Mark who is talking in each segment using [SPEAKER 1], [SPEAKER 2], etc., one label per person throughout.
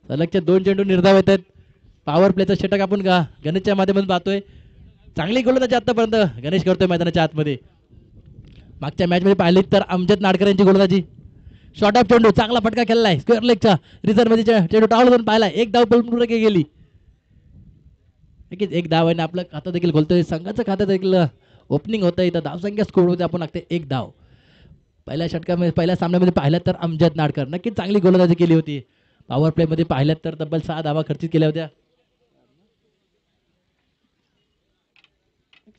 [SPEAKER 1] सलगचे 2 चेंडू निर्धाव येत आहेत. पॉवर प्लेचा षटक आपण गणेशच्या माध्यमातून पाहतोय. चांगली गोलंदाजी आतापर्यंत गणेश करतोय मैदानाच्या आतमध्ये. मागच्या मॅच मध्ये पाहिली तर अमजद नाडकर यांची गोलंदाजी. शॉर्ट ऑफ चेंडू चांगला फटका खेळलाय स्क्वेअर लेगच्या रिझर्व मध्ये चेंडू टाळून करून पाहिला. एक धाव पूर्ण गेली. नक्कीच एक धाव आहे आपलं खातं देखील खोलतोय. संघाचं खातं देखील ओपनिंग होतं. इथं धावसंख्या स्कोर होते आपण लागते एक धाव. पहिल्या षटकामध्ये पहिल्या सामन्यामध्ये पाहिलं तर अमजद नाडकर नक्कीच चांगली गोलंदाजी केली होती. पॉवर प्ले मध्ये पाहिलं तर तब्बल 6 धावा खर्चित केल्या होत्या.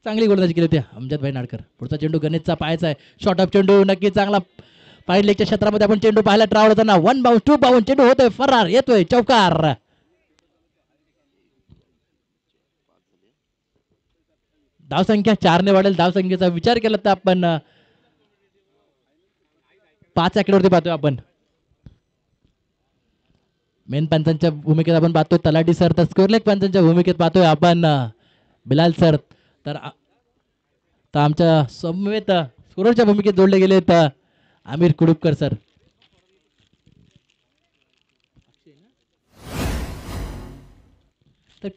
[SPEAKER 1] चांगली गोलंदाजी केली होती अमजद भाई नाडकर. पुढचा चेंडू गणेशचा पायाचा आहे. शॉर्ट ऑफ चेंडू नक्कीच चांगला पाईड लेगच्या क्षेत्रामध्ये आपण चेंडू पाहायला ट्रावल होताना 1 बाउन्स 2 बाउन्स चेंडू होतोय फरार येतोय चौकार. धावसंख्या 4 ने वाढेल. धावसंख्येचा विचार केला तर आपण 5 आकड्यावरती पाहतोय आपण. मेन पंचांच्या भूमिकेत आपण पाहतोय तलाठी सर तर स्कोअर लेग पंचांच्या भूमिकेत पाहतोय आपण बिलाल सर. तर आमच्या समवेत स्कोरच्या भूमिकेत जोडले गेले तर आमिर कुडुपकर सर. तर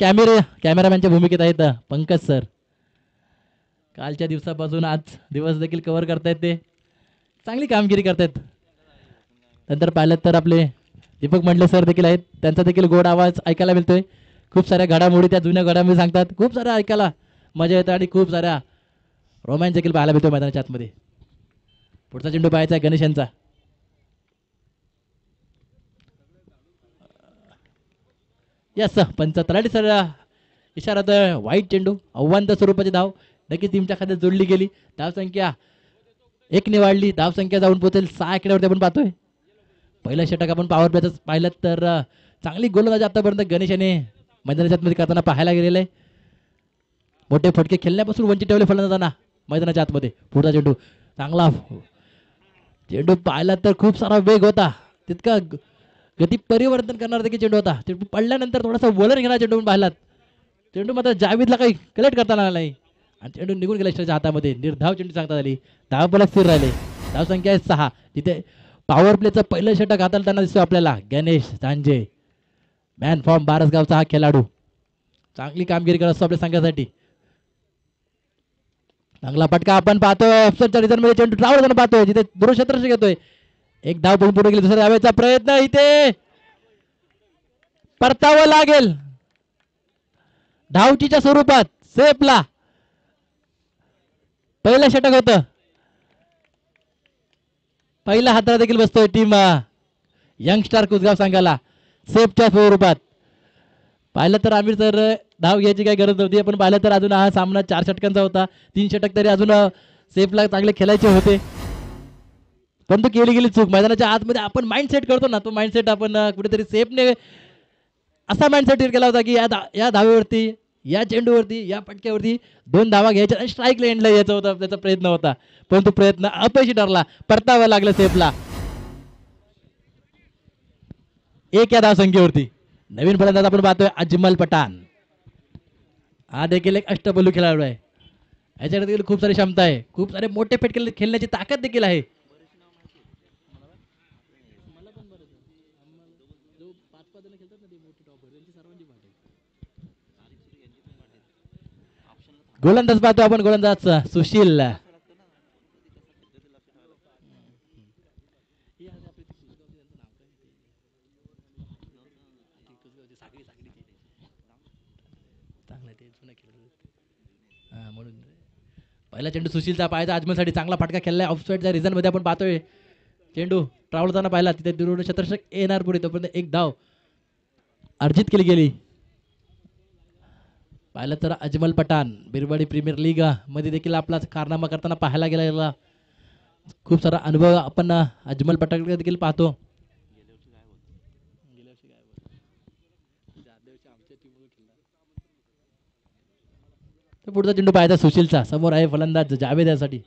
[SPEAKER 1] कॅमेरामॅनच्या भूमिकेत आहेत पंकज सर. कालच्या दिवसापासून आज दिवस देखील कव्हर करतायत. ते चांगली कामगिरी करतायत. नंतर पाहिलं तर आपले दीपक मंडले सर देखील आहेत. त्यांचा देखील गोड आवाज ऐकायला मिळतोय. खूप साऱ्या घडामोडी त्या जुन्या घडामोडी सांगतात. खूप साऱ्या ऐकायला मजा येतं आणि खूप साऱ्या रोमॅन्स देखील पाहायला मिळतोय मैदानाच्या आतमध्ये. पुढचा चेंडू पाहायचा आहे गणेश यांचा. यस पंच तलाठी सर इशारा वाईट चेंडू आव्हान स्वरूपाची धाव नक्की टीमच्या खात्यात जोडली गेली. धावसंख्या 1 ने वाढली. धावसंख्या जाऊन पोहोचेल 6 आकड्यावरती आपण पाहतोय. पहिलं षटक आपण पॉवर प्लेचं पाहिलं तर चांगली गोलंदाजी आतापर्यंत गणेश याने मैदानाच्या आतमध्ये करताना पाहायला गेलेलं आहे. मोठे फटके खेळण्यापासून वंचित ठेवले फलंदाजांना मैदानाच्या आतमध्ये. पुढचा चेंडू चांगला चेंडू पाहिला तर खूप सारा वेग होता. तितका गती परिवर्तन करणारा देखील चेंडू होता. चेंडू पडल्यानंतर थोडासा वलर घेणारा चेंडू पाहिलात. चेंडू मात्र जावेदला काही कलेक्ट करता आला नाही आणि चेंडू निघून गेला त्याच्या हातामध्ये. निर्धाव चेंडू सांगता आली. धाव फलक स्थिर राहिले. धावसंख्या आहे 6. तिथे पॉवर प्लेचं पहिलं षटक हाताळताना दिसतो आपल्याला गणेश सांजे. मॅन फॉर्म बारसगावचा हा खेळाडू चांगली कामगिरी करत असतो आपल्या संघासाठी. चांगला फटका आपण पाहतोय. ऑप्शनच्या रिझन मध्ये चेंडू ट्रावल पाहतोय जिथे दूरक्षेत्र घेतोय. एक धाव पळून पुढे गेली. दुसऱ्या धावेचा प्रयत्न इथे परतावं लागेल धावचीच्या स्वरूपात. सेफला पहिलं षटक होतं. पहिला हाताला देखील बसतोय टीम यंगस्टार कुसगाव संघाला सेफच्या स्वरूपात. पाहिलं तर आमिर तर धाव घ्यायची काही गरज नव्हती. पण पाहिलं तर अजून हा सामना 4 षटकांचा होता. 3 षटक तरी अजून सेफला चांगले खेळायचे होते. परंतु केली गेली चूक. मैदानाच्या आतमध्ये आपण माइंड सेट करतो ना तो माइंड सेट आपण कुठेतरी सेफने असा माइंड सेट केला होता की या धावेवरती या चेंडूवरती या फटक्यावरती 2 धावा घ्यायच्या आणि स्ट्राईक एंडला यायचा होता. त्याचा प्रयत्न होता परंतु प्रयत्न अपयशी ठरला. परतावं लागलं सेफला. एक या धावसंख्येवरती. नवीन फलंदाज आपण पाहतोय अजमल पठाण. हा देखील एक अष्टपैलू खेळाडू आहे. याच्याकडे देखील खूप सारी क्षमता आहे. खूप सारे मोठे फटके खेळण्याची ताकद देखील आहे. गोलंदाज पाहतो आपण. गोलंदाज सुशील. म्हणून पहिला चेंडू सुशीलचा पाहायचा अजमलसाठी चांगला फटका खेळलाय. ऑफसाईडच्या रिझन मध्ये आपण पाहतोय. चेंडू ट्रावल होताना पाहिला तिथे दूर शतरक्षक येणार पुढे. तोपर्यंत एक धाव अर्जित केली गेली. पाहिलं तर अजमल पठाण बिरवाडी प्रीमियर लीग मध्ये देखील आपला कारनामा करताना पाहायला गेलेला खूप सारा अनुभव आपण अजमल पठाण देखील पाहतो. पुढचा चेंडू पाहायचा सुशीलचा. समोर आहे फलंदाज जावेद यासाठी.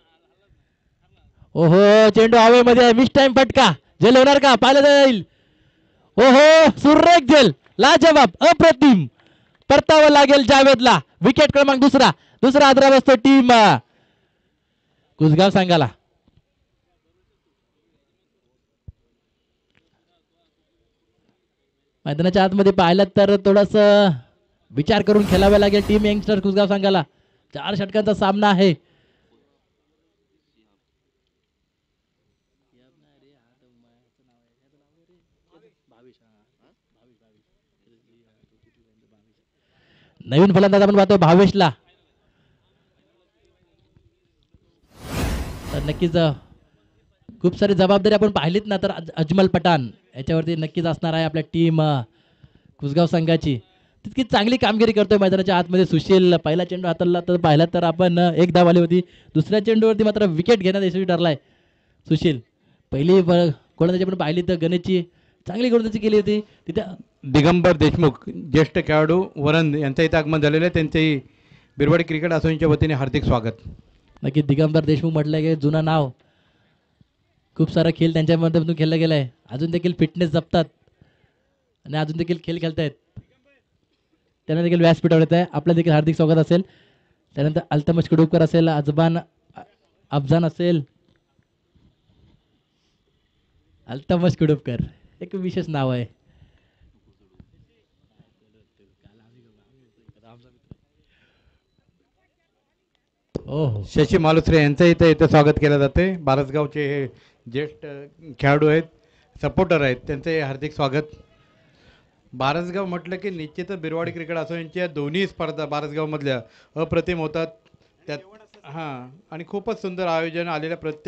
[SPEAKER 1] ओहो चेंडू हवेमध्ये आहे. मिस टाइम फटका. झेल होणार का पाहिलं जाईल. ओहो सुरेख झेल. लाजवाब अप्रतिम. परतावं लागेल जावेदला. विकेट क्रमांक दुसरा आदरा बसतो टीम कुसगाव संघाला. मैदानाच्या आतमध्ये पाहिलं तर थोडस विचार करून खेळावे लागेल टीम यंगस्टर कुसगाव संघाला. 4 षटकांचा सामना आहे. नवीन फलंदाज आपण पाहतोय भावेशला. तर नक्कीच खूप सारी जबाबदारी आपण पाहिलीत ना तर अजमल पठाण याच्यावरती नक्कीच असणार आहे आपल्या टीम कुसगाव संघाची. तितकी चांगली कामगिरी करतोय मैदानाच्या आतमध्ये सुशील. पहिला चेंडू हाताळला तर पाहिला तर आपण एक धाव आली होती. दुसऱ्या चेंडूवरती मात्र विकेट घेण्यात यशस्वी ठरलाय सुशील. पहिली गोलंदाजी आपण पाहिली तर गणेशची चांगली गोलंदाजी केली होती तिथे.
[SPEAKER 2] दिगंबर देशमुख ज्येष्ठ खेळाडू वरंद यांचं इथं आगमन झालेलं आहे. त्यांचंही बिरवाडी क्रिकेट असोसिएशनच्या वतीने हार्दिक स्वागत.
[SPEAKER 1] नक्की दिगंबर देशमुख म्हटलं की जुनं नाव. खूप सारा खेळ त्यांच्यामधून खेळला गेला आहे. अजून देखील फिटनेस जपतात आणि अजून देखील खेळ खेळतायत. त्यांना देखील व्यासपीठावर येत आहे. आपलं देखील हार्दिक स्वागत असेल. त्यानंतर अल्तमश कुडूपकर असेल, अफजान असेल. अल्तमश कुडूपकर एक विशेष नाव आहे. हो
[SPEAKER 2] शशी मालुसरे यांचं इथं स्वागत केलं जाते. बारसगावचे हे ज्येष्ठ खेळाडू आहेत, सपोर्टर आहेत, त्यांचे हार्दिक स्वागत. बारसगाव म्हटलं की निश्चितच बिरवाडी क्रिकेट असोसिएशनच्या दोन्ही स्पर्धा बारसगावमधल्या अप्रतिम होतात. त्यात हां आणि खूपच सुंदर आयोजन आलेल्या प्रत्येक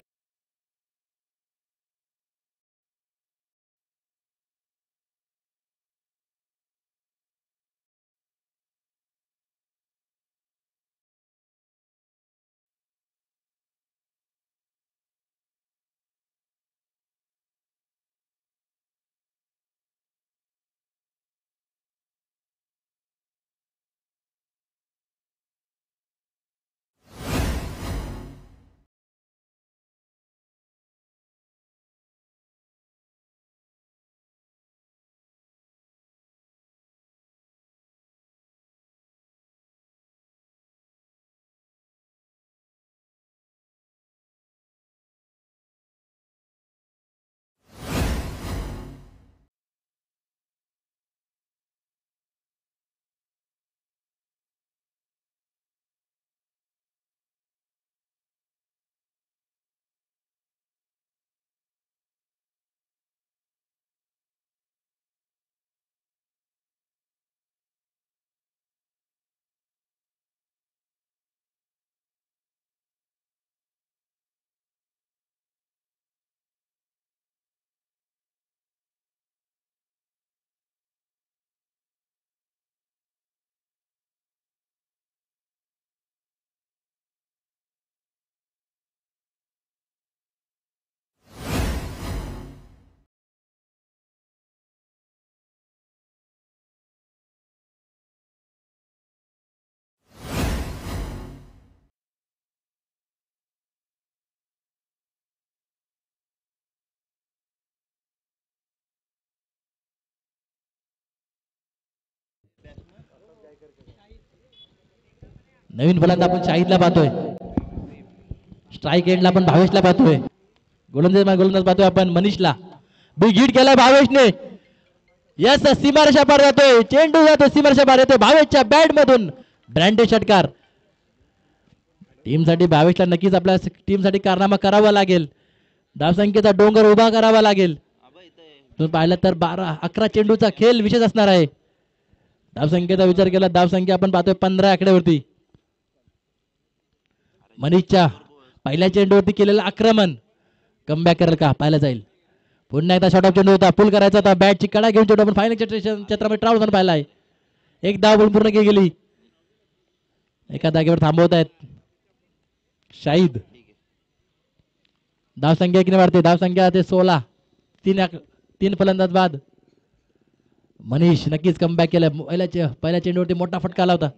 [SPEAKER 1] नवीन फलंदाज आपण शाहिदला पाहतोय. स्ट्राईक एंडला आपण भावेशला पाहतोय. गोलंदाज पाहतोय आपण मनीषला. बिग हिट केलाय भावेशने. यस सीमारेषा पार जातोय. चेंडू जातो सीमारेषा पार येतोय भावेशच्या बॅट मधून. ब्रँडेड षटकार. टीमसाठी भावेशला नक्कीच आपल्या टीमसाठी कारनामा करावा लागेल. धावसंख्येचा डोंगर उभा करावा लागेल. तुम्ही पाहिलं तर 11 चेंडूचा खेळ विशेष असणार आहे. धावसंख्येचा विचार केला धावसंख्या आपण पाहतोय 15 आकड्यावरती. मनीषच्या पहिल्या चेंडूवरती केलेलं आक्रमण कमबॅक करेल का पाहायला जाईल. पुन्हा एकदा शॉर्ट ऑफ चेंडू होता. पुल करायचा होता. बॅटची कडा घेऊन चेंडू आपण फायनल क्षेत्रामध्ये ट्राउल होताना पाहिला आहे. एक धाव बॉल पूर्ण गेली. एका जागेवर थांबवत आहेत शाहिद. धावसंख्या किती वाढते. धावसंख्या ते 16. 3 फलंदाज बाद. मनीष नक्कीच कमबॅक केलं. पहिल्या चेंडूवरती मोठा फटका आला होता.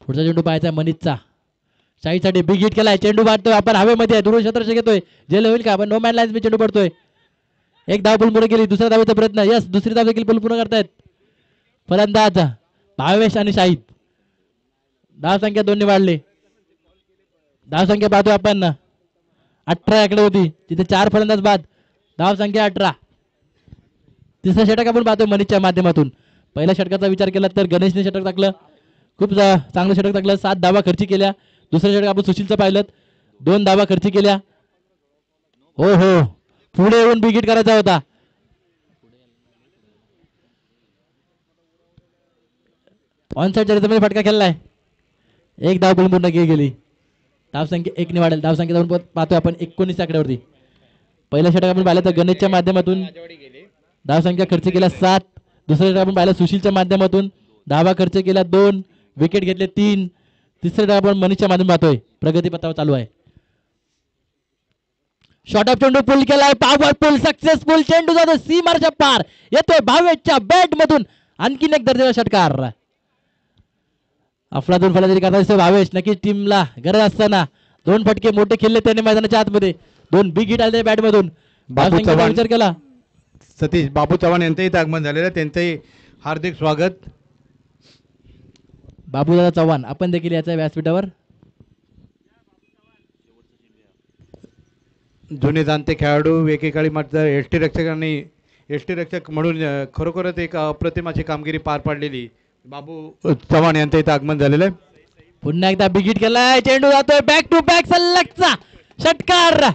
[SPEAKER 1] पुढचा चेंडू पाहायचा मनीषचा. शाहीसाठी बिग हिट केलाय. चेंडू वाटतोय आपण हवेमध्ये दुरून क्षेत्र घेतोय. जेल होईल का आपण नो मॅन लाईन्स चेंडू पडतोय. एक धाव पूर्ण केली. दुसऱ्या धावेचा प्रयत्न. यस दुसरी धाव देखील पूर्ण करतायत फलंदाज भावेश आणि शाहिद. धाव संख्या 2 ने वाढली. धाव संख्या पाहतो आपण 18 याकडे होती, तिथे 4 फलंदाज बाद. धाव संख्या 18. तिसरं षटक आपण पाहतोय मनीषच्या माध्यमातून. पहिल्या षटकाचा विचार केला तर गणेशने षटक टाकलं, खूप चांगलं षटक टाकलं, 7 धावा खर्ची केल्या. दुसरं षटक आपण सुशीलचं पाहिलं, 2 धावा खर्ची केल्या. हो हो, पुढे येऊन बिगिट करायचा होता. ऑनसाइड मध्ये फटका खेळलाय. एक धाव पूर्ण गेली. धाव संख्या 1 ने वाढेल. धाव संख्या जाऊन पाहतोय आपण 19 आकड्यावरती. पहिल्या षटक आपण पाहिलं तर गणेशच्या माध्यमातून धाव संख्या खर्च केल्या 7. दुसऱ्या षटक आपण पाहिलं सुशीलच्या माध्यमातून धावा खर्च केल्या 2, विकेट घेतले 3. तिसऱ्या षटक आपण मनीषच्या माध्यमातून पाहतोय, प्रगती पथावर चालू आहे. शॉर्ट ऑफ चेंडू पुल केलाय, पॉवर पुल सक्सेसफुल. चेंडू जातो सीमारच्या पार, येतोय भावेशच्या बॅट मधून. आणखीन एक दर्जेचा षटकार. अफलातून फलंदाजी करता दिसतोय भावेश. नक्कीच टीमला गरज असताना 2 फटके मोठे खेळले त्याने मैदानाच्या आतमध्ये. 2 बिग हिट आले बॅट मधून. विचार केला.
[SPEAKER 2] सतीश बाबू चव्हाण यांचंही आगमन झालेलं आहे, त्यांचंही हार्दिक स्वागत.
[SPEAKER 1] बाबूदादा चव्हाण आपण देखील याच्या व्यासपीठावर.
[SPEAKER 2] जुने जाणते खेळाडू, एकेकाळी मात्र एसटी रक्षक म्हणून खरोखरच एक अप्रतिम अशी कामगिरी पार पाडलेली बाबू चव्हाण यांचं इथं आगमन झालेलं आहे.
[SPEAKER 1] पुन्हा एकदा बिगिट केलाय, चेंडू जातोय बॅक टू बॅक सलगचा षटकार.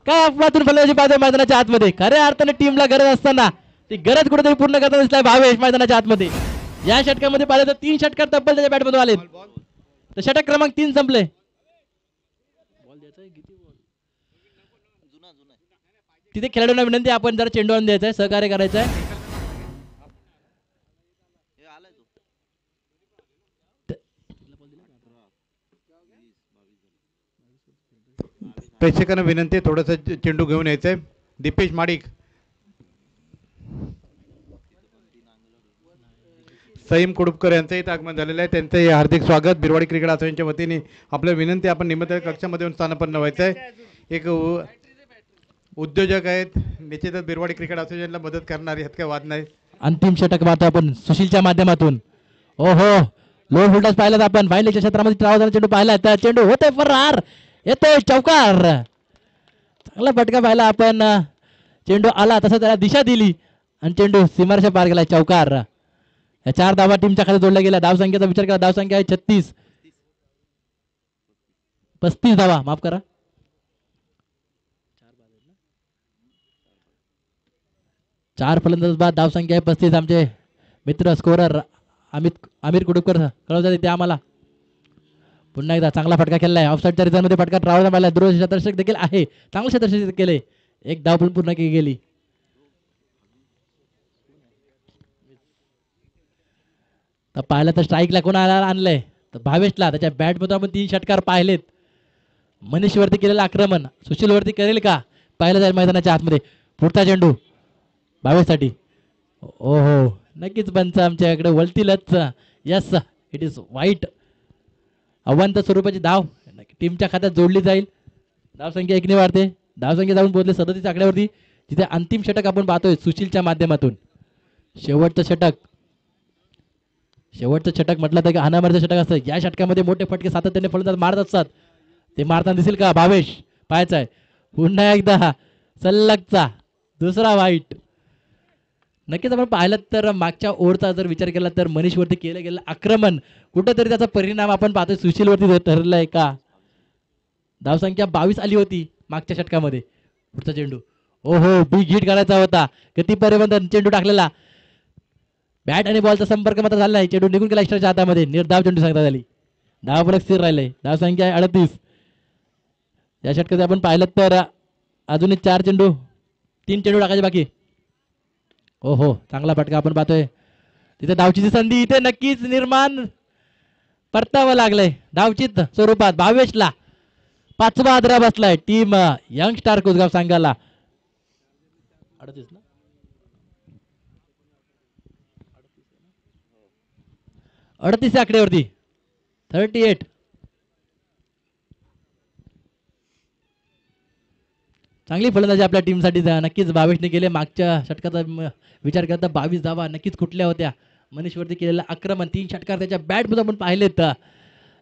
[SPEAKER 1] काय अफलातून फलंदाजी पाहतोय मैदानाच्या आतमध्ये. खऱ्या अर्थाने टीमला गरज असताना ती गरज कुठेतरी पूर्ण करताना दिसलाय भावेश मैदानाच्या आतमध्ये. या षटकामध्ये पाहिलं तर 3 षटकार तब्बल त्याच्या बॅटमधून आले. तर षटक क्रमांक 3 संपले. तिथे खेळाडूंना विनंती, आपण जरा चेंडू आणून द्यायचा आहे, सहकार्य करायचं आहे.
[SPEAKER 2] प्रेक्षकांना विनंती, थोडंसं चेंडू घेऊन यायचंय. दीपेश माडिक, सईम कुडुपकर यांचंही आगमन झालेलं आहे, त्यांचंही हार्दिक स्वागत. बिरवाडी क्रिकेट असोसिएशनच्या वतीने आपल्या विनंती, आपण निमंत्रण कक्षामध्ये येऊन स्थानापन्न व्हायचं आहे. एक उद्योजक आहेत, निश्चितच बिरवाडी क्रिकेट असोसिएशनला मदत करणारे, यात काही वाद नाही.
[SPEAKER 1] अंतिम षटक पाहतो आपण सुशीलच्या माध्यमातून. ओहो, लो फुलटॉस पाहिलं आपण. फायनलच्या क्षेत्रामध्ये ट्रावजाना चेंडू पाहिला, तर चेंडू होतोय फरार, येतोय चौकार. चांगला फटका पाहिला आपण. चेंडू आला तसं त्याला दिशा दिली आणि चेंडू सीमारेषा पार गेला, चौकार. या 4 धावा टीमच्या खाली जोडल्या गेल्या. धाव संख्येचा विचार केला, धाव संख्या आहे 35 धावा, माफ करा. 4 फलंदाज बाद, धाव संख्या आहे 35. आमचे मित्र स्कोरर आमिर कुडुपकर कळवतात येते आम्हाला. पुन्हा एकदा चांगला फटका खेळलाय. ऑफसाईडच्या रिझनमध्ये फटका ट्रावला मारला. दूरदर्शक देखील आहे, चांगलं क्षेत्ररक्षण केले. एक धाव पण पूर्ण केली गेली. तर पाहिलं तर स्ट्राईकला कोणाला आणलंय, तर भावेशला. त्याच्या बॅटमधून आपण 3 षटकार पाहिलेत. मनीषवरती केलेलं आक्रमण सुशीलवरती करेल का, पाहिलं जाईल मैदानाच्या आतमध्ये. पुढचा चेंडू भावेशसाठी. ओहो, नक्कीच पंच आमच्याकडे वळतीलच. यस, इट इज वाईट. अवंत स्वरूपाची धाव टीमच्या खात्यात जोडली जाईल. धाव संख्या 1 ने वाढते. धाव संख्या जाऊन पोहोचले 37 आकड्यावरती. तिथे अंतिम षटक आपण पाहतोय सुशीलच्या माध्यमातून. शेवटचं षटक म्हटलं तर हाणामारीचं षटक असतं. या षटकामध्ये मोठे फटके सातत्याने फलंदाज मारत असतात. ते मारताना दिसेल का भावेश, पाहायचं आहे. पुन्हा एकदा सलगचा दुसरा वाईट. नक्कीच आपण पाहिलं तर मागच्या ओव्हरचा जर विचार केला तर मनीषवरती केलं गेलं आक्रमण कुठंतरी त्याचा परिणाम आपण पाहतोय सुशीलवरती ठरलाय का. धावसंख्या 22 आली होती मागच्या षटकामध्ये. पुढचा चेंडू, ओहो, बिग हिट करायचा होता. गतीपर्यंत चेंडू टाकलेला. बॅट आणि बॉलचा संपर्क मात्र झाला नाही. चेंडू निघून गेला एक्स्ट्राच्या हातामध्ये. निर्धाव चेंडू सांगता झाली. धाव फलक स्थिर राहिले. धाव संख्या आहे 38. या षटकात आपण पाहिलं तर अजूनही 3 चेंडू टाकायचे बाकी. ओहो, चांगला फटका आपण पाहतोय. तिथे धावचीची संधी इथे नक्कीच निर्माण परतावं लागलंय धावचित स्वरूपात. भावेशला 5वा आदरा बसलाय टीम यंग स्टार कुसगाव संघाला. 38 आकड्यावरती 38. चांगली फलंदाजी आपल्या टीमसाठी नक्कीच भावेशने केले. मागच्या षटकाचा विचार करता 22 धावा नक्कीच कुठल्या होत्या. मनीषवरती केलेलं आक्रमण 3 षटकार त्याच्या बॅटमध्ये आपण पाहिलेत.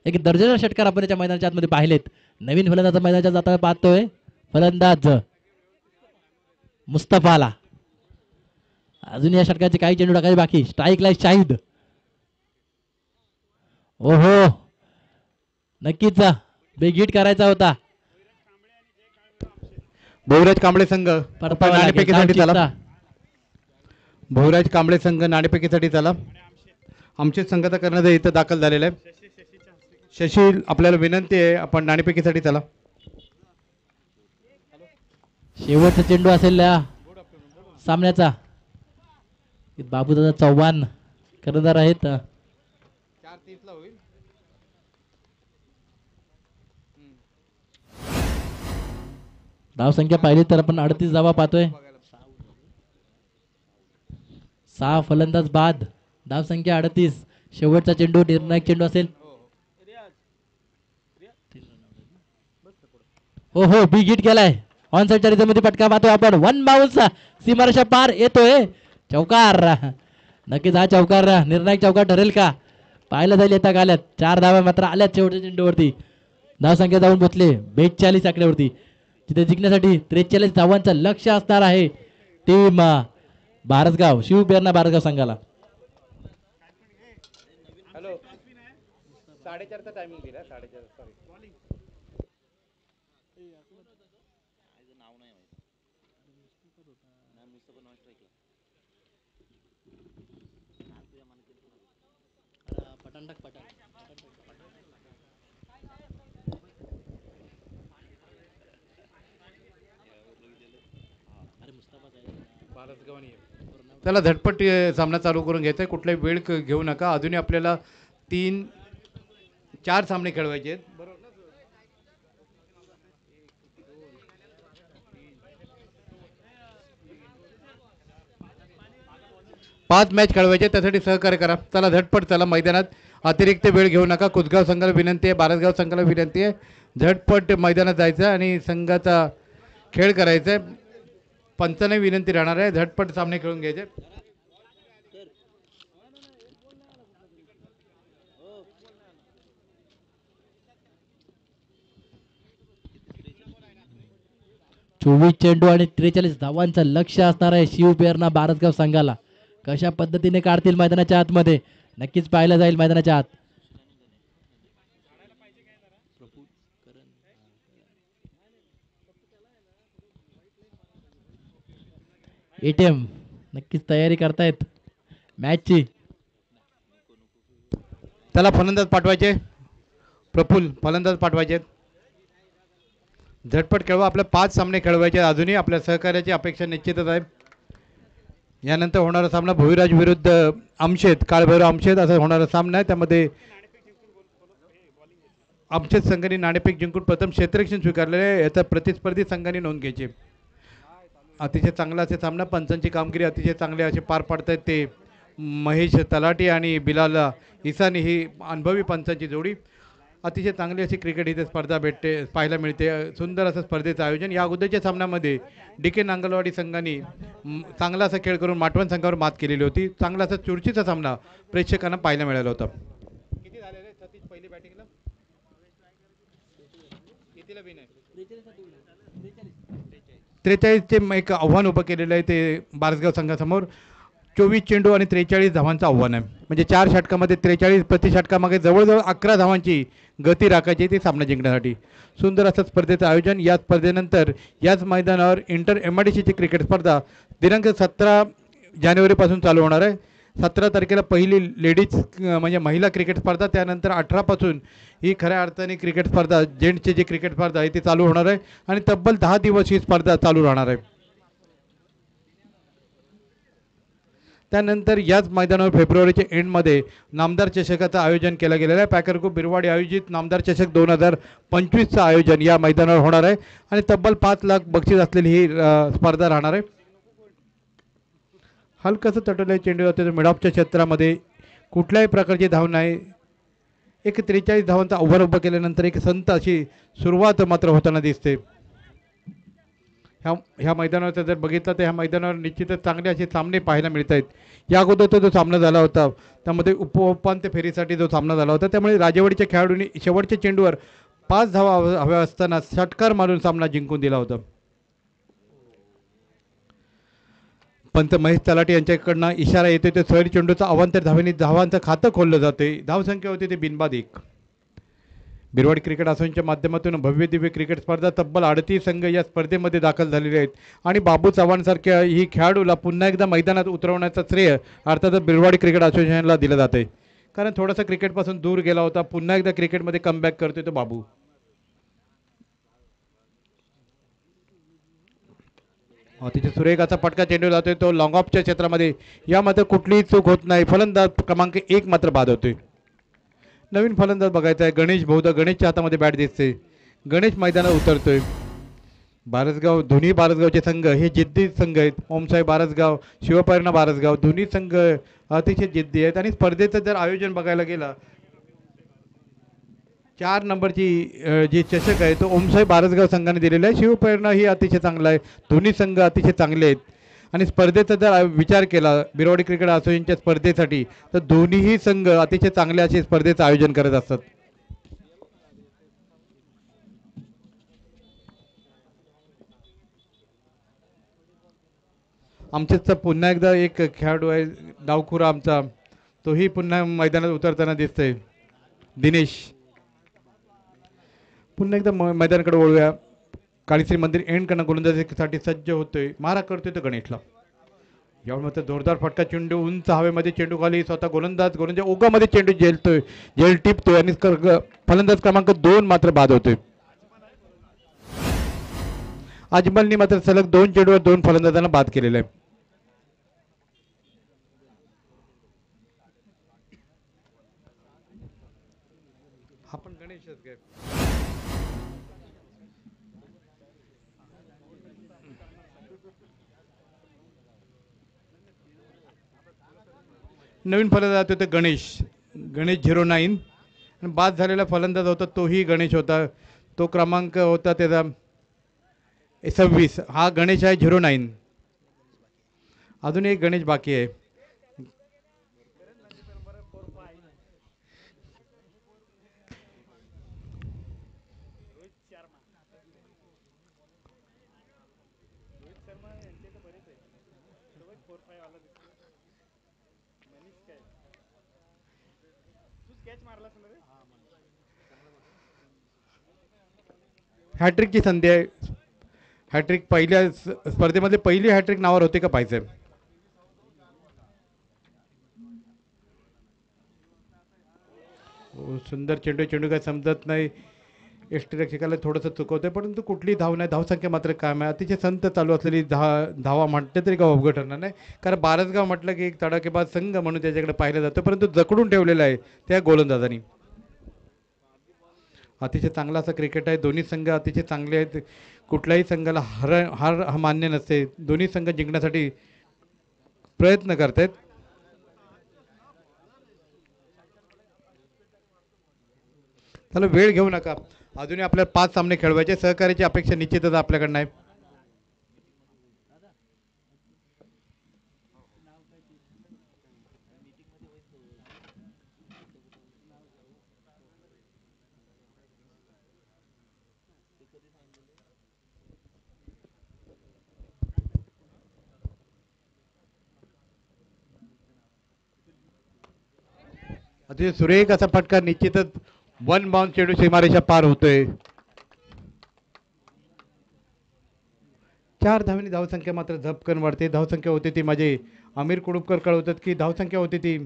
[SPEAKER 1] एक दर्जेदार षटकार आपण याच्या मैदानाच्या आतमध्ये पाहिलेत. नवीन फलंदाज मैदानाच्या जाता पाहतोय. फलंदाज मुस्तफाला. अजून या षटकाचे काही चेंडू टाकायचे बाकी. स्ट्राईकला शाहिद. ओहो, नक्कीच बिग हिट करायचा होता.
[SPEAKER 2] भोवराज कांबळे संघ
[SPEAKER 1] परतावा लागेल.
[SPEAKER 2] नाणेफेकीसाठी चला.
[SPEAKER 1] धावचीचा.
[SPEAKER 2] भोवराज कांबळे संघ नाणेफेकीसाठी चला. आमचे संघाचा करण्याचा इथं दाखल झालेला आहे. शशी, आपल्याला विनंती आहे, आपण नाणेफेकीसाठी चला.
[SPEAKER 1] शेवटचा चेंडू असेल या सामन्याचा. बाबूदादा चव्हाण कर्णधार आहेत. धावसंख्या पाहिली तर आपण 38 धावा पाहतोय. 6 फलंदाज बाद. धावसंख्या 38. शेवटचा चेंडू निर्णायक चेंडू असेल. हो हो, बिग हिट केलाय. ऑन साईडच्या रिझममध्ये पटका पाहतोय आपण. वन बाउन्स सीमारेषा पार येतोय. चौकार. नक्कीच हा चौकार निर्णायक चौकार ठरेल का, पाहायला जाईल. येता आल्यात 4 धावा मात्र आल्यात शेवटच्या चेंडूवरती. धावसंख्या जाऊन पोचले 42 आकड्यावरती. तिथे जिंकण्यासाठी 43 धावांचं लक्ष असणार आहे टीम बारसगाव, शिवप्रेरणा बारसगाव संघाला.
[SPEAKER 2] हॅलो, 4:30चा टायमिंग दिला. 4:30 सॉरी. चला झटपट सामना चालू करून घ्यायचा आहे. कुठलाही वेळ घेऊ नका. अजूनही आपल्याला 3-4 सामने खेळवायचे आहेत. बरोबर ना? 5 मॅच खेळवायचे, त्यासाठी सहकार्य करा. चला झटपट चला मैदानात. अतिरिक्त वेळ घेऊ नका. कुसगाव संघाला विनंती आहे, बारसगाव संघाला विनंती आहे, झटपट मैदानात जायचं आणि संघाचा खेळ करायचा आहे. पंचांना विनंती राहणार आहे, झटपट सामने खेळून घ्यायचे.
[SPEAKER 1] चोवीस चेंडू आणि 43 धावांचं लक्ष असणार आहे शिवप्रेरणा बारसगाव संघाला. कशा पद्धतीने काढतील मैदानाच्या आतमध्ये, नक्कीच पाहायला जाईल मैदानाच्या आत. एटीएम नक्कीच तयारी करतायत मॅचची.
[SPEAKER 2] त्याला फलंदाज पाठवायचे. प्रफुल्ल फलंदाज पाठवायचे. झटपट खेळवा. आपल्या 5 सामने खेळवायचे. अजूनही आपल्या सहकार्याची अपेक्षा निश्चितच आहे. यानंतर होणारा सामना भोईराज विरुद्ध आमशेत, काळभैरव आमशेत असा होणारा सामना आहे. त्यामध्ये आमशेत संघाने नाणेफेक जिंकून प्रथम क्षेत्ररक्षण स्वीकारलेले आहे. याचा प्रतिस्पर्धी संघाने नोंद घ्यायची. अतिशय चांगला असे सामना, पंचांची कामगिरी अतिशय चांगले असे पार पाडतायत ते महेश तलाटी आणि बिलाल इसानी, ही अनुभवी पंचांची जोडी. अतिशय चांगली अशी क्रिकेट इथे स्पर्धा भेटते, पाहायला मिळते. सुंदर असं स्पर्धेचं आयोजन. या अगोदरच्या सामन्यामध्ये DK नांगलवाडी संघाने चांगला असा खेळ करून माटवण संघावर मात केलेली होती. चांगला असा चुरशीचा सामना प्रेक्षकांना पाहायला मिळाला होता. किती झालेले सतीश पहिली बॅटिंगला? कितीला विन आहे? 43चे एक आव्हान उभं केलेलं आहे ते बारसगाव संघासमोर. 24 चेंडू आणि 43 धावांचं आव्हान आहे. म्हणजे 4 षटकामध्ये 43 प्रति षटकामागे जवळजवळ 11 धावांची गती राखायची ती सामना जिंकण्यासाठी. सुंदर असं स्पर्धेचं आयोजन. या स्पर्धेनंतर याच मैदानावर इंटर MIDCची क्रिकेट स्पर्धा दिनांक 17 जानेवारीपासून चालू होणार आहे. 17 तारखेला पहिली लेडीज म्हणजे महिला क्रिकेट स्पर्धा, त्यानंतर 18 पासून ही खऱ्या अर्थाने क्रिकेट स्पर्धा, जेंट्सची जी क्रिकेट स्पर्धा आहे ती चालू होणार आहे आणि तब्बल 10 दिवस ही स्पर्धा चालू राहणार आहे. त्यानंतर याच मैदानावर फेब्रुवारीच्या एंडमध्ये नामदार चषकाचं आयोजन केलं गेलेलं आहे. पॅकर ग्रुप बिरवाडी आयोजित नामदार चषक 2025चं आयोजन या मैदानावर होणार आहे आणि तब्बल 5 लाख बक्षीस असलेली ही स्पर्धा राहणार आहे. हलकंसं तटलेलं चेंडू जाते मिडऑफच्या क्षेत्रामध्ये, कुठल्याही प्रकारची धाव नाही. एक 43 धावांचा ओव्हर उभं केल्यानंतर एक संत अशी सुरुवात मात्र होताना दिसते. ह्या मैदानावर जर बघितलं तर ह्या मैदानावर निश्चितच चांगले असे सामने पाहायला मिळत आहेत. या अगोदरचा जो सामना झाला होता त्यामध्ये उपांत्य फेरीसाठी जो सामना झाला होता त्यामुळे राजेवाडीच्या खेळाडूंनी शेवटच्या चेंडूवर 5 धावा हव्या असताना षटकार मारून सामना जिंकून दिला होता. पंत महेश तलाटे यांच्याकडनं इशारा येतो ते सोयरी चेंडूचा अवांतर धावांचं खातं खोललं जाते. धावसंख्या होती ते बिनबाद 1. बिरवाडी क्रिकेट असोसिएशनच्या माध्यमातून भव्य दिव्य क्रिकेट स्पर्धा तब्बल 38 संघ या स्पर्धेमध्ये दाखल झालेले आहेत आणि बाबू चव्हाणसारख्या ही खेळाडूला पुन्हा एकदा मैदानात उतरवण्याचं श्रेय अर्थातच बिरवाडी क्रिकेट असोसिएशनला दिलं जाते. कारण थोडासा क्रिकेटपासून दूर गेला होता, पुन्हा एकदा क्रिकेटमध्ये कमबॅक करतोय तो बाबू. तिथे सुरेख असा पटका चेंडू जातोय तो लॉंग ऑफच्या क्षेत्रामध्ये. या मात्र कुठलीही चूक होत नाही. फलंदाज क्रमांक 1 मात्र बाद होतोय. नवीन फलंदाज बघायचा आहे गणेश. बहुधा गणेशच्या हातामध्ये बॅट दिसते. गणेश मैदानात उतरतोय. बारसगाव दोन्ही बारसगावचे संघ हे जिद्दी संघ आहेत. ओमसाहेब बारसगाव, शिवप्रेरणा बारसगाव दोन्ही संघ अतिशय जिद्दी आहेत आणि स्पर्धेचं जर आयोजन बघायला गेलं 4 नंबरची जी चषक आहे तो ओमसाहेब बारसगाव संघाने दिलेला आहे. शिवप्रेरणा ही अतिशय चांगला आहे. दोन्ही संघ अतिशय चांगले आहेत आणि स्पर्धेचा जर विचार केला बिरवाडी क्रिकेट असोसिएशनच्या स्पर्धेसाठी तर दोन्हीही संघ अतिशय चांगले असे स्पर्धेचं आयोजन करत असतात. आमचेच पुन्हा एकदा एक खेळाडू आहे डावखुरा आमचा, तोही पुन्हा मैदानात उतरताना दिसतोय. दिनेश. पुन्हा एकदा मैदानाकडे वळूया. काळीश्री मंदिर एंड करणं गोलंदाजीसाठी सज्ज होतोय. मारा करतोय तो गणेशला. यावेळी मात्र जोरदार फटका चेंडू उंच हवेमध्ये चेंडू खाली स्वतः गोलंदाज ओघामध्ये चेंडू झेलतोय, झेल टिपतोय आणि फलंदाज क्रमांक 2 मात्र बाद होतोय. अजमलनी मात्र सलग 2 चेंडूवर 2 फलंदाजांना बाद केलेलं आहे. आपण गणेशच घ्या. नवीन फलंदाज होते गणेश 09 आणि बाद झालेला फलंदाज होता तोही गणेश होता. तो क्रमांक होता त्याचा 26. हा गणेश आहे 09. अजून एक गणेश बाकी आहे. हॅट्रिकची संधी आहे. हॅट्रिक पहिल्या स्पर्धेमध्ये पहिली हॅट्रिक नावावर होते का पाहिजे. सुंदर चेंडू चेंडू काय समजत नाही. यष्टिरक्षकाला थोडंसं चुकवतंय परंतु कुठली धाव नाही. धावसंख्या मात्र काय आहे. अतिशय संत चालू असलेली धावा म्हटलं तरी का अवघड ठरणार नाही. कारण बारसगाव म्हटलं की एक तडाखेबाज संघ म्हणून त्याच्याकडे पाहिलं जातं परंतु जकडून ठेवलेलं आहे त्या गोलंदाजांनी. अतिशय चांगला असा क्रिकेट आहे. दोन्ही संघ अतिशय चांगले आहेत. कुठल्याही संघाला हार मान्य नसते. दोन्ही संघ जिंकण्यासाठी प्रयत्न करत आहेत. त्याला वेळ घेऊ नका. अजूनही आपल्याला 5 सामने खेळवायचे. सहकार्याची अपेक्षा निश्चितच आपल्याकडनं आहे. अतिशय सुरेख असा फटका निश्चितच 1 बाउंड चेंडू सीमारेषा पार होतोय. 4 धावांनी धावसंख्या मात्र झपकन वाढते. धावसंख्या होती ती माझे अमीर कुडुपकर कळवतात की धावसंख्या होती ती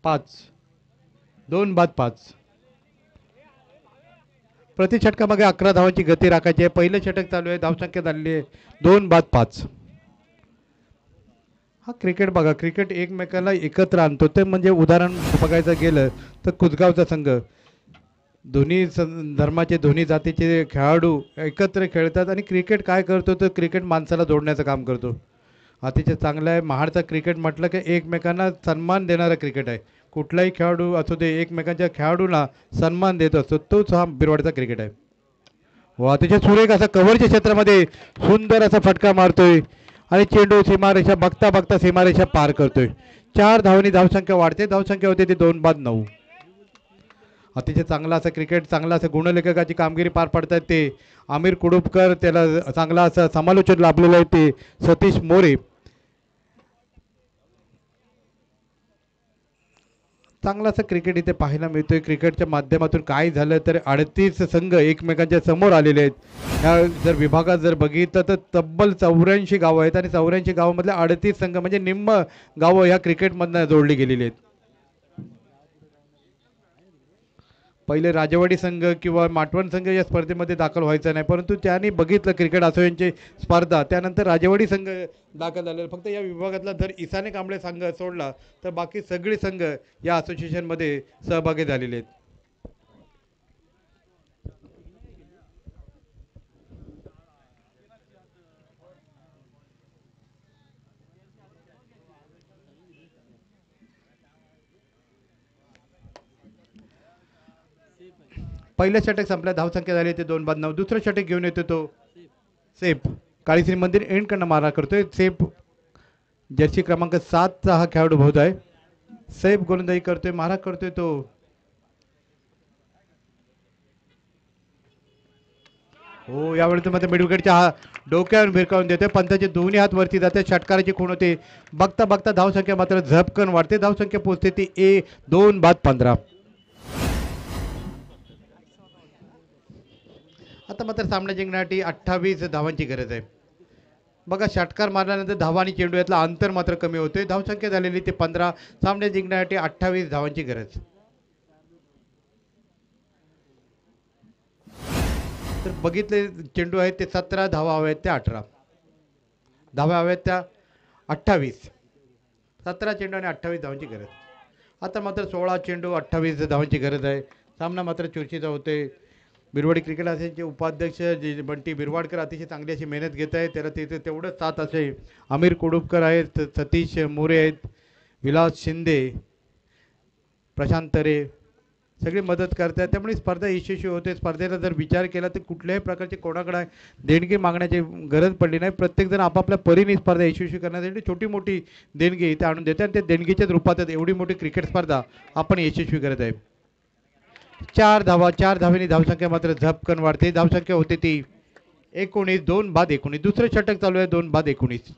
[SPEAKER 2] 5. 2 बाद 5. प्रति षटकामागे 11 धावांची गती राखायची आहे. पहिलं षटक चालू आहे. धावसंख्या झालेली आहे 2 बाद 5. हा क्रिकेट बघा. क्रिकेट एकमेकाला एकत्र आणतो. ते म्हणजे उदाहरण बघायचं गेलं तर कुसगावचा संघ दोन्ही धर्माचे दोन्ही जातीचे खेळाडू एकत्र खेळतात आणि क्रिकेट काय करतो तर क्रिकेट माणसाला जोडण्याचं काम करतो. अतिशय चांगलं आहे. महाडचा क्रिकेट म्हटलं की एकमेकांना सन्मान देणारा क्रिकेट आहे. कुठलाही खेळाडू असू दे एकमेकांच्या खेळाडूंना सन्मान देत असतो. तोच हा बिरवाडीचा क्रिकेट आहे. व अतिशय सुरेख असा कव्हरच्या क्षेत्रामध्ये सुंदर असा फटका मारतोय आणि चेंडू सीमारेषा बघता बघता सीमारेषा पार करतोय. 4 धावांनी धावसंख्या वाढते. धावसंख्या होते ती 2-9. अतिशय चांगला असं क्रिकेट, चांगला असं गुणलेखकाची कामगिरी पार पडतात ते आमिर कुडुपकर, त्याला चांगला असं समालोचन लाभलेलं आहे ते सतीश मोरे. चांगला असं क्रिकेट इथे पाहायला मिळतोय. क्रिकेटच्या माध्यमातून काय झालं तर 38 संघ एकमेकांच्या समोर आलेले आहेत. ह्या जर विभागात जर बघितलं तर तब्बल 84 गावं आहेत आणि 84 गावामधले 38 संघ म्हणजे निम्म गावं ह्या क्रिकेटमधनं जोडली गेलेली आहेत. पहिले राजवाडी संघ किंवा माटवण संघ या स्पर्धेमध्ये दाखल व्हायचा नाही, परंतु त्यांनी बघितलं क्रिकेट असोसिएशनची स्पर्धा, त्यानंतर राजवाडी संघ दाखल झालेला. फक्त या विभागातला जर ईसाने कांबळे संघ सोडला तर बाकी सगळे संघ या असोसिएशनमध्ये सहभागी झालेले आहेत. पहिलं षटक संपलं, धावसंख्या झाली ते 2-9. दुसरं षटक घेऊन येतो तो सेफ काळीश्री मंदिर एंडकडनं मारा करतोय. सेफ जर्सी क्रमांक 7चा हा खेळाडू बहुत आहे. सेफ गोलंदाजी करतोय, मारा करतोय तो. हो, यावेळी तुम्हाला मिडविकेटच्या हा डोक्यावर भिरकावून देतोय. पंताचे दोन्ही हात वरती जाते, षटकाराची खूण होते. बघता बघता धावसंख्या मात्र झपकन वाढते. धावसंख्या पोहोचते ती 2-15. आता मात्र सामना जिंकण्यासाठी 28 धावांची गरज आहे. बघा, षटकार मारल्यानंतर धावा आणि चेंडू यातला अंतर मात्र कमी होते. धावसंख्या झालेली ते 15. सामने जिंकण्यासाठी 28 धावांची गरज. तर बघितले चेंडू आहेत ते 17, धावा हव्या आहेत त्या 18. धावा हव्या आहेत त्या 28. 17 चेंडू आणि 28 धावांची गरज. आता मात्र 16 चेंडू 28 धावांची गरज आहे. सामना मात्र चुरशीचा होते. बिरवाडी क्रिकेट असोसिएशनचे उपाध्यक्ष जे बंटी बिरवाडकर अतिशय चांगली अशी मेहनत घेत आहेत. त्याला तिथे तेवढंच साथ असे आमिर कुडुपकर आहेत, सतीश मोरे आहेत, विलास शिंदे, प्रशांत तरे सगळी मदत करतात. त्यामुळे स्पर्धा यशस्वी होते. स्पर्धेला जर विचार केला तर कुठल्याही प्रकारची कोणाकडे देणगी मागण्याची गरज पडली नाही. प्रत्येकजण आपापल्या परीने स्पर्धा यशस्वी करण्यासाठी छोटी मोठी देणगी इथे आणून देते आणि त्या देणगीच्याच रूपातच एवढी मोठी क्रिकेट स्पर्धा आपण यशस्वी करत आहे. 4 धावा, 4 धावेनी धावसंख्या मात्र झपकन वाढते. धावसंख्या होते ती 19, 2-19. दुसरं षटक चालू आहे 2-19.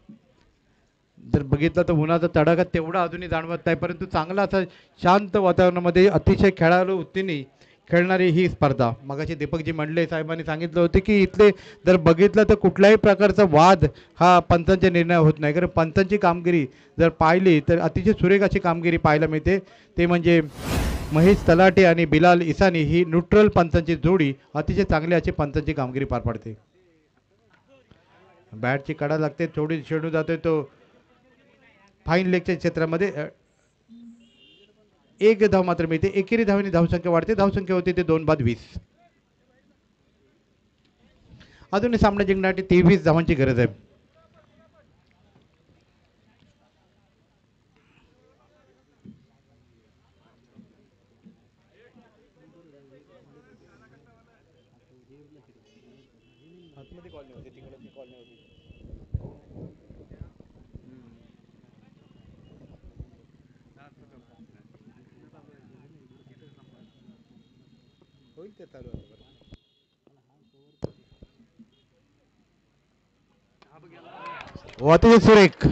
[SPEAKER 2] जर बघितलं तर उन्हाचा तडाखा तेवढा अजूनही जाणवत नाही, परंतु चांगला असा शांत वातावरणामध्ये अतिशय खेळाडू वृत्तीने खेळणारी ही स्पर्धा. मगाशी दीपकजी मंडले साहेबांनी सांगितलं होते की इथले जर बघितलं तर कुठल्याही प्रकारचा वाद हा पंचांच्या निर्णय होत नाही. कारण पंचांची कामगिरी जर पाहिली तर अतिशय सुरेख अशी कामगिरी पाहायला मिळते. ते म्हणजे महेश तलाटे आणि बिलाल इसानी ही न्यूट्रल पंचांची जोडी अतिशय चांगली अशी पंचांची कामगिरी पार पाडते. बॅटची कडा लागते, थोडी चेंडू जातोय तो फाईन लेगच्या क्षेत्रामध्ये. 1 धाव मात्र मिळते. एकेरी धावांनी धावसंख्या वाढते. धावसंख्या होते ते 2-20. अजूनही सामना जिंकण्यासाठी 23 धावांची गरज आहे. अतिशय सुरेख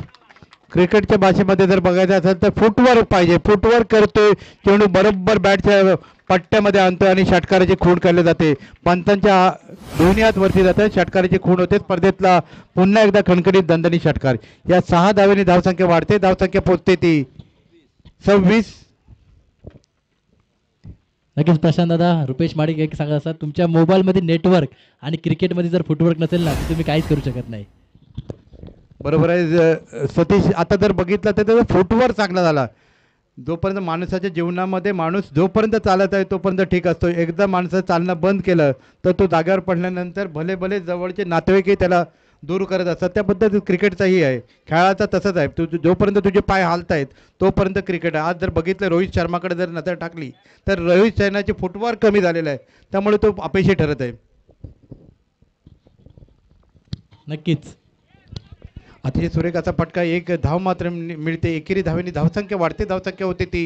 [SPEAKER 2] क्रिकेटच्या भाषेमध्ये जर बघायचं असेल तर फुटवर्क पाहिजे. फुटवर्क करतोय, चेंडू बरोबर बॅटच्या पट्ट्यामध्ये आणतोय आणि षटकाराची खूण केली जाते. पंचांच्या दोन्ही हात वरती जातात, षटकाराची खूण होते. स्पर्धेतला पुन्हा एकदा खणखणीत दणदणीत षटकार. या 6 धावेनी धावसंख्या वाढते. धावसंख्या पोहोचते ती 26.
[SPEAKER 1] नक्कीच प्रशांत दादा, रुपेश माडिक एक सांगत असतात, तुमच्या मोबाईलमध्ये नेटवर्क आणि क्रिकेटमध्ये जर फुटवर्क नसेल ना तर तुम्ही काहीच करू शकत नाही.
[SPEAKER 2] बरोबर आहे सतीश. आता जर बघितलं तर त्याचा फुटवर्क चांगला झाला. जोपर्यंत माणसाच्या जीवनामध्ये माणूस जोपर्यंत चालत आहे तोपर्यंत ठीक असतो. एकदा माणसाचं चालणं बंद केलं तर तो जाग्यावर पडल्यानंतर भले भले जवळचे नातेवाईकही त्याला दूर करत असतात. त्या पद्धतीत क्रिकेटचाही आहे, खेळाचा तसंच आहे. जोपर्यंत तुझे पाय हालत आहेत तोपर्यंत क्रिकेट आहे. आज जर बघितलं रोहित शर्माकडे जर नजर टाकली तर रोहित शर्माचे फुटवर्क कमी झालेलं आहे, त्यामुळे तो अपयशी ठरत आहे.
[SPEAKER 1] नक्कीच.
[SPEAKER 2] अतिशय सुरेख असा फटका, एक धाव मात्र मिळते. एकेरी धावेने धावसंख्या वाढते, धावसंख्या होते ती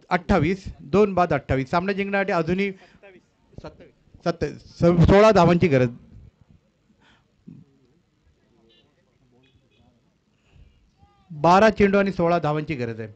[SPEAKER 2] 28. 2 बाद 28. सामना जिंकण्यासाठी अजूनही 16 धावांची गरज. 12 चेंडू आणि 16 धावांची गरज आहे.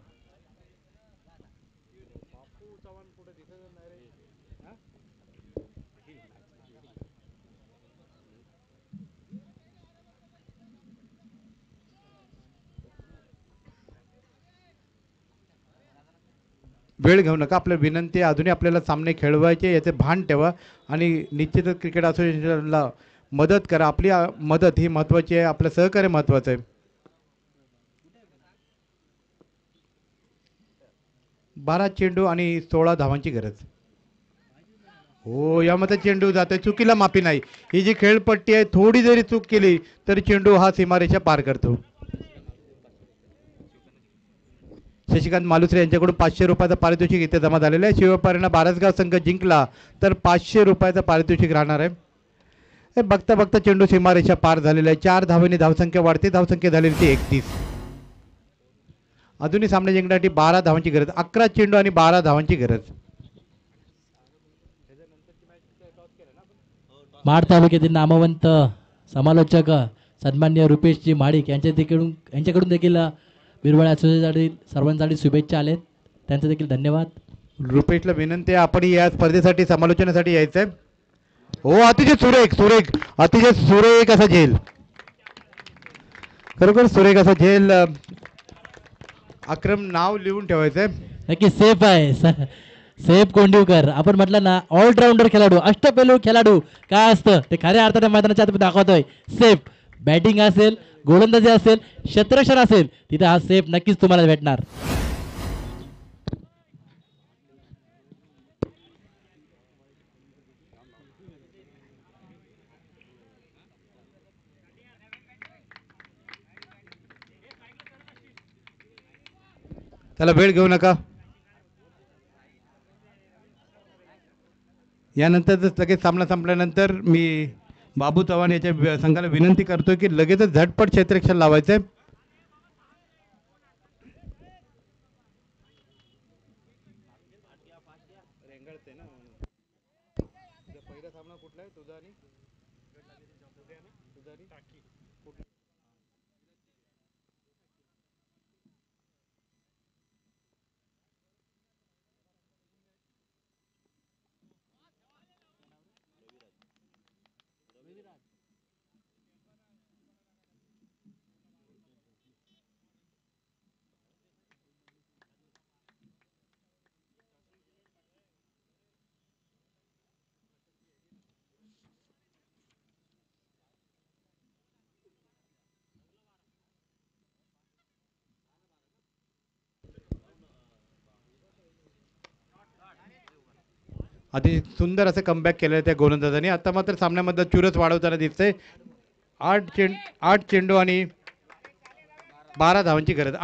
[SPEAKER 2] वेळ घेऊ नका, आपल्या विनंती आहे, अजूनही आपल्याला सामने खेळवायचे याचे भान ठेवा आणि निश्चितच क्रिकेट असोसिएशनला मदत करा. आपली मदत ही महत्त्वाची आहे, आपलं सहकार्य महत्त्वाचं आहे. 12 चेंडू आणि 16 धावांची गरज. हो, यामध्ये चेंडू जातोय, चुकीला माफी नाही. ही जी खेळपट्टी आहे, थोडी जरी चूक केली तरी चेंडू हा सीमारेषा पार करतो. शशिकांत मालुसरे यांच्याकडून 500 रुपयाचं पारितोषिक इथे जमा झालेलं आहे. शिवपारीनं बारसगाव संघ जिंकला तर 500 रुपयाचं पारितोषिक राहणार आहे. हे बघता बघता चेंडू सीमारेषा पार झालेला आहे. 4 धावेने धावसंख्या वाढते, धावसंख्या झालेली ती 31. अजूनही सामने जिंकण्यासाठी 12 धावांची गरज. 11 चेंडू आणि 12 धावांची गरज.
[SPEAKER 1] महाड तालुक्यातील नामवंत समालोचक सन्मान्य रुपेशजी माडिक यांच्याकडून देखील बिरवळ असोसिएशनसाठी सर्वांसाठी शुभेच्छा आलेत. त्यांचं देखील धन्यवाद.
[SPEAKER 2] रुपेशला विनंती आहे, आपण या स्पर्धेसाठी समालोचनासाठी यायचं आहे. हो, अतिशय सुरेख सुरेख, अतिशय सुरेख असा झेल, खरोखर सुरेख असा झेल. अक्रम नाव लिहून ठेवायचं आहे.
[SPEAKER 1] नक्की सेफ आहे सेफ कोंडिवकर. आपण म्हटलं ना ऑलराऊंडर खेळाडू, अष्टपैलू खेळाडू काय असतं ते खऱ्या अर्थाने मैदानाच्या आत दाखवतोय. सेफ बॅटिंग असेल, गोलंदाजी असेल, क्षेत्ररक्षण असेल, तिथे हा सेफ नक्कीच तुम्हाला भेटणार.
[SPEAKER 2] त्याला वेळ घेऊ नका. यानंतर लगेच सामना संपल्यानंतर मी बाबू चव्हाण याच्या संघाला विनंती करतो की लगेचच झटपट क्षेत्ररक्षण लावायचं आहे. अति सुंदर असं कमबॅक केलं त्या गोलंदाजाने. आता मात्र सामन्यामध्ये चुरस वाढवताना दिसतंय. 8 चेंडू आणि 12 धावांची गरज.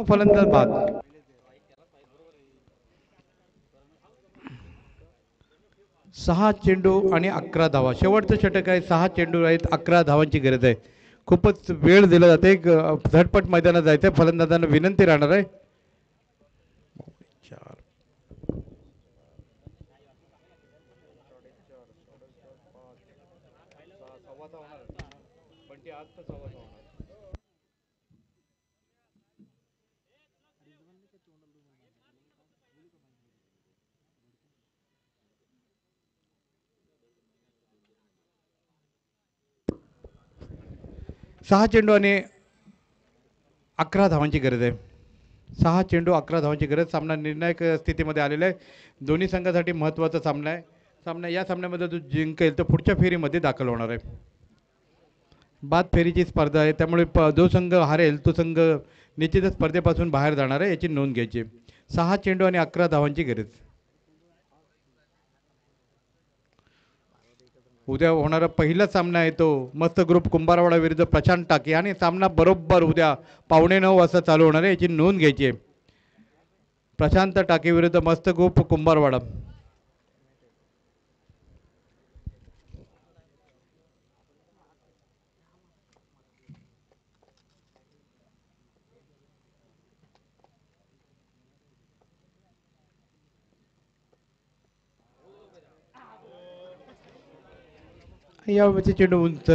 [SPEAKER 2] फलंदाज बाद. 6 चेंडू आणि 11 धावा. शेवटचं षटक आहे. 6 चेंडू आहेत, 11 धावांची गरज आहे. खूपच वेळ दिला जाते. झटपट मैदानात जायचं आहे. फलंदाजांना विनंती राहणार आहे. 4. सहा चेंडू आणि 11 धावांची गरज आहे. 6 चेंडू 11 धावांची गरज. सामना निर्णायक स्थितीमध्ये आलेला आहे. दोन्ही संघासाठी महत्त्वाचा सामना आहे. या सामन्यामध्ये जो जिंकेल तो पुढच्या फेरीमध्ये दाखल होणार आहे. बाद फेरीची स्पर्धा आहे, त्यामुळे जो संघ हारेल तो संघ निश्चितच स्पर्धेपासून बाहेर जाणार आहे, याची नोंद घ्यायची. 6 चेंडू आणि 11 धावांची गरज. उद्या होणारा पहिला सामना आहे तो मस्त ग्रुप कुंभारवाडा विरुद्ध प्रशांत टाके, आणि सामना बरोबर उद्या 9:15 वाजता चालू होणार आहे, याची नोंद घ्यायची आहे. प्रशांत टाके विरुद्ध मस्त ग्रुप कुंभारवाडा. यावरचे चेंडू उंच.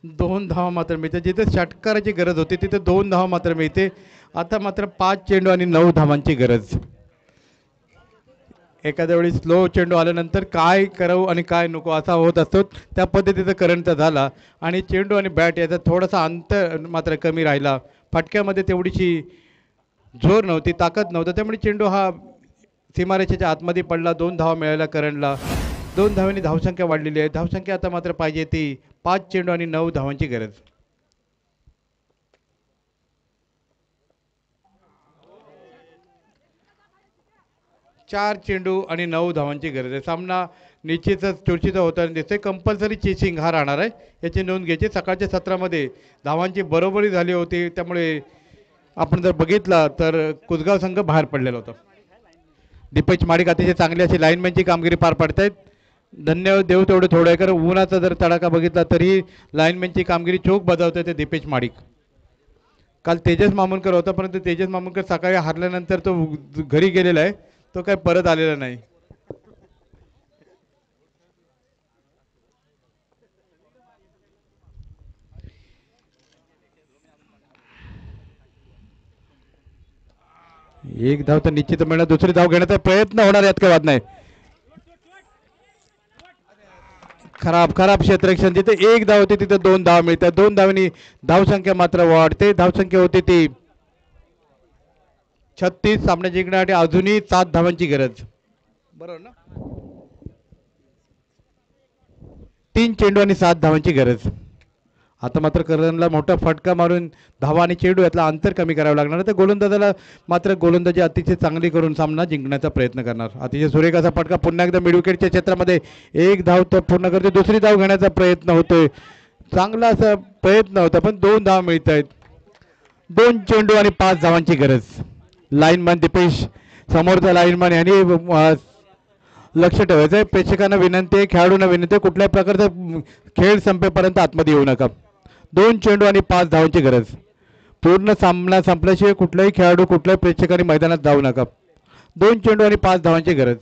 [SPEAKER 2] 2 धावा मात्र मिळते. जिथे षटकाराची गरज होती तिथे 2 धावा मात्र मिळते. आता मात्र 5 चेंडू आणि 9 धावांची गरज. एखाद्या वेळी स्लो चेंडू आल्यानंतर काय करावं आणि काय नको असा होत असतो. त्या पद्धतीचा करंट झाला आणि चेंडू आणि बॅट याचा थोडासा अंतर मात्र कमी राहिला. फटक्यामध्ये तेवढीशी जोर नव्हती, ताकद नव्हतं, त्यामुळे चेंडू हा सीमारेषेच्या आतमध्ये पडला. 2 धावा मिळाल्या करंटला. 2 धावांनी धावसंख्या वाढलेली आहे. धावसंख्या आता मात्र पाहिजे ती 5 चेंडू आणि 9 धावांची गरज. चार चेंडू आणि 9 धावांची गरज आहे. सामना निश्चितच चुरशीचा होताना दिसतोय. कंपल्सरी चेसिंग हा राहणार आहे, याची नोंद घ्यायची. सकाळच्या सत्रामध्ये धावांची बरोबरी झाली होती, त्यामुळे आपण जर बघितला तर कुसगाव संघ बाहेर पडलेला होता. दीपेश माडिक अतिशय चांगली अशी लाईनमॅनची कामगिरी पार पाडतायत. धन्यवाद देऊ तेवढं थोडं आहे, कारण उन्हाचा जर तडाखा बघितला तरी लाईनमॅनची कामगिरी चोख बजावत ते दीपेश माडिक. काल तेजस मामुनकर होता, परंतु तेजस मामुनकर सकाळी हारल्यानंतर तो घरी गेलेला आहे, तो काय परत आलेला नाही. एक धाव तर निश्चित मिळणार. दुसरी धाव घेण्याचा प्रयत्न होणार, यात काही वाद नाही. खराब खराब क्षेत्ररक्षण. जिथे 1 धाव होती तिथे 2 धावा मिळतात. 2 धावांनी धावसंख्या मात्र वाढते. धावसंख्या होती ती 36. सामना जिंकण्यासाठी अजूनही 7 धावांची गरज. बरोबर ना. 3 चेंडू आणि 7 धावांची गरज. आता मात्र करणला मोठा फटका मारून धावा आणि चेंडू यातला अंतर कमी करावं लागणार. तर गोलंदाजाला मात्र गोलंदाजी अतिशय चांगली करून सामना जिंकण्याचा प्रयत्न करणार. अतिशय सुरेख असा फटका. पुन्हा एकदा मिडविकेटच्या क्षेत्रामध्ये 1 धाव तर पूर्ण करते. दुसरी धाव घेण्याचा प्रयत्न होतोय. चांगला असा प्रयत्न होता, पण 2 धावा मिळत आहेत. 2 चेंडू आणि 5 धावांची गरज. लाईनमन दीपेश, समोरचा लाईनमन यांनी लक्ष ठेवायचं आहे. प्रेक्षकांना विनंती आहे, खेळाडूंना विनंती आहे, कुठल्याही प्रकारचा खेळ संपेपर्यंत आतमध्ये येऊ नका. 2 चेंडू आणि 5 धावांची गरज. पूर्ण सामना संपल्याशिवाय कुठलाही खेळाडू कुठल्याही प्रेक्षकांनी मैदानात जाऊ नका. 2 चेंडू आणि 5 धावांची गरज.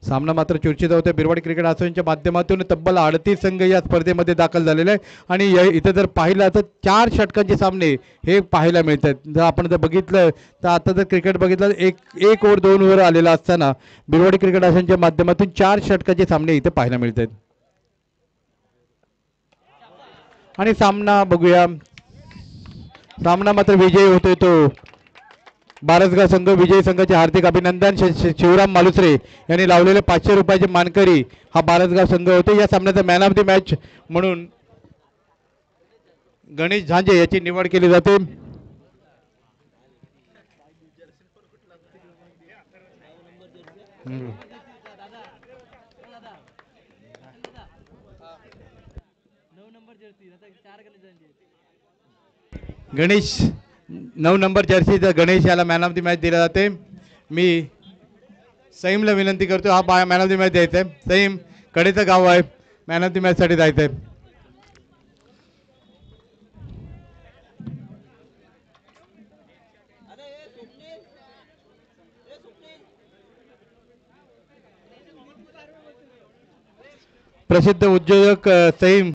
[SPEAKER 2] सामना मात्र चुरशीचा होता. बिरवाडी क्रिकेट असोसिएशनच्या माध्यमातून तब्बल 38 संघ या स्पर्धेमध्ये दाखल झालेले आहे, आणि इथं जर पाहिलं तर 4 षटकांचे सामने हे पाहायला मिळतात. जर आपण जर बघितलं तर आता जर क्रिकेट बघितलं तर एक ओव्हर 2 ओव्हर आलेला असताना बिरवाडी क्रिकेट असोसिएशनच्या माध्यमातून 4 षटकांचे सामने इथे पाहायला मिळतात. आणि सामना बघूया. सामना मात्र विजयी होतोय तो बारसगाव संघ. विजयी संघाचे हार्दिक अभिनंदन. शिवराम मालुसरे यांनी लावलेले 500 रुपयाचे मानकरी हा बारसगाव संघ होते. या सामन्याचा मॅन ऑफ द मॅच म्हणून गणेश झांजे याची निवड केली जाते. गणेश 9 नंबर जर्सीचा गणेश याला मॅन ऑफ द मॅच दिला जाते. मी सईमला विनंती करतो हा मॅन ऑफ द मॅच द्यायचा आहे. सईम कडेचं गाव आहे, मॅन ऑफ द मॅच साठी जायचं आहे. प्रसिद्ध उद्योजक सईम